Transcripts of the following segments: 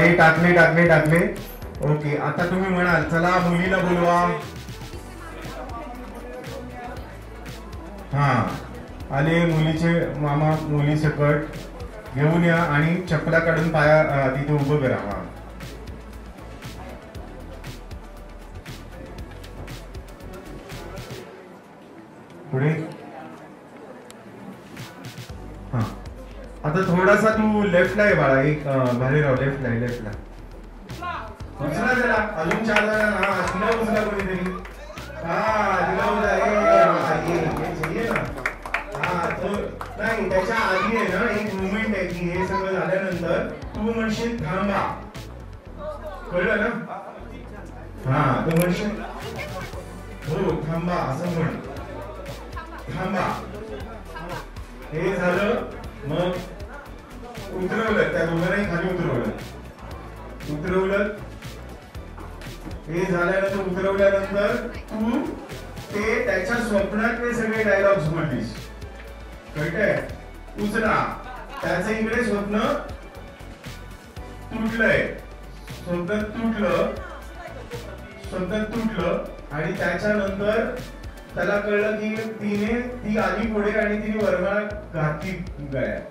हे टाकले टाकले टाकले. ओके, आता तुम्ही म्हणाल चला मुलीला बोलवा. हा आले मुलीचे मामा, मुली सकट घेऊन या आणि चपला काढून पाया तिथे उभं करा. हा पुढे. हा आता थोडासा तू लेफ्टला आहे बाळा. एक भारी राव, लेफ्टला आहे, लेफ्टला. उचला जरा, अजून 4 जण. हा तिला उचला कोणीतरी. हा तिला उचला. ये ना. हा तो नाही, त्याच्या आधी आहे ना एक मुवमेंट आहे की हे सगळं झाल्यानंतर तू म्हणशील थांबा. कळलं ना? हा तू म्हणशील हो थांबा असं म्हण. थांबा. हे झालं. मग उतरवलं, त्या दोघांनाही खाली उतरवलं. हे झाल्यानंतर उतरवल्यानंतर तू ते त्याच्या स्वप्नातले सगळे डायलॉग्स बोललीस. कळतंय? उचला. त्याचं इकडे स्वप्न तुटलंय. स्वप्नात तुटलं आणि त्याच्यानंतर त्याला कळलं की ती आली पुढे आणि तिने वरमाळा घातली गळ्यात.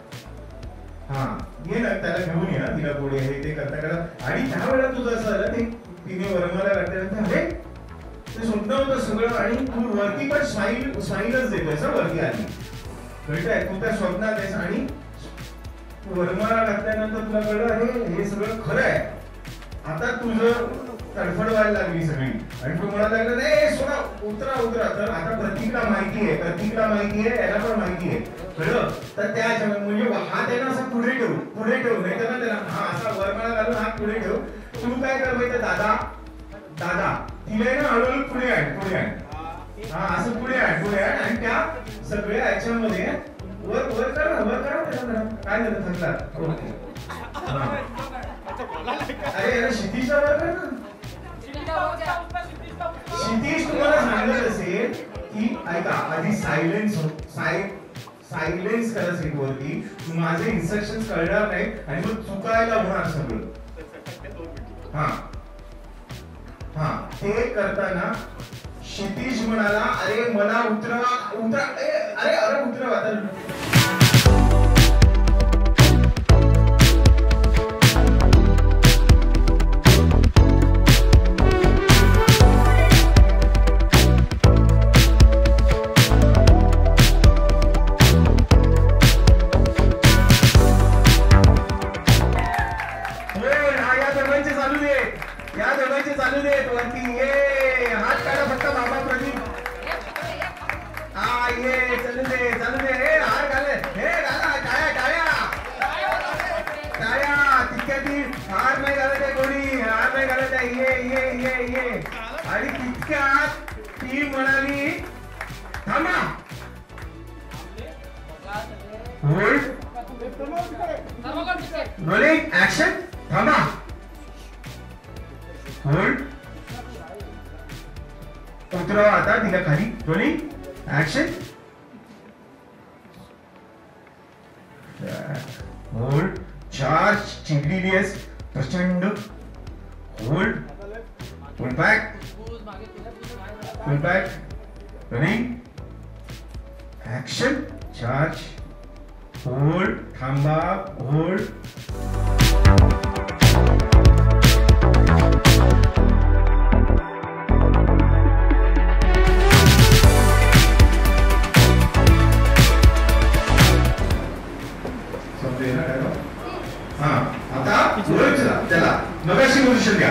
हा ये ना, त्याला घेऊन या तिला पुढे. हे ते करता करता आणि त्यावेळेला तुझं असं झालं ते तिने वरमाळा घातल्यानंतर अरे ते स्वप्न होतं सगळं आणि तू वरती पण स्माईलच देतोय. वरती आली. कळतंय? तू त्या स्वप्नात आहेस आणि वरमाळा घातल्यानंतर तुला कळलं अरे हे सगळं खरं आहे. आता तुझं तडफड व्हायला लागली सगळी आणि तू म्हणायला लागला नाही सोडा, उतरा. तर आता प्रतीकला माहिती आहे, याला पण माहिती आहे. कळलं? तर त्या म्हणजे हात आहे ना असा पुढे ठेव नाही तर त्याला हा असा वरमाळा घालून हात पुढे ठेव. तू काय कर माहिती, दादा तिला ना हळूहळू पुढे आण. हा असं पुढे आण आणि त्या सगळ्या याच्यामध्ये वर करा. काय झालं थकला? अरे याला क्षितिजचा वर कर ना. क्षितिज तुम्हाला सांगत असेल की ऐका आधी सायलेन्स करा सीटवरती. माझे इन्स्ट्रक्शन कळणार नाही आणि मग चुकायला होणार सगळं. हा ते करताना क्षितिज म्हणाला अरे मला उतरवा. अरे उतरवा. चालू दे वरती. ये हात काढा फक्त बाबा प्रदीप. हा ये चालू दे. हे हार घाले. हे घाला टाळ्या. तितक्या ती हार नाही घालत आहे कोणी. हार नाही घालत आहे. ये आणि तितक्यात ती म्हणाली थांबा. होल्ड. Rolling action. थांबा. होल्ड. उतरवा आता तिला खाली. Rolling action. होल्ड. चार्ज चिडलेली आहेस प्रचंड. Hold. Pull back. Rolling action. Charge. Hold. थांबा. होल्ड. आता त्याला मगाशी पोझिशन द्या.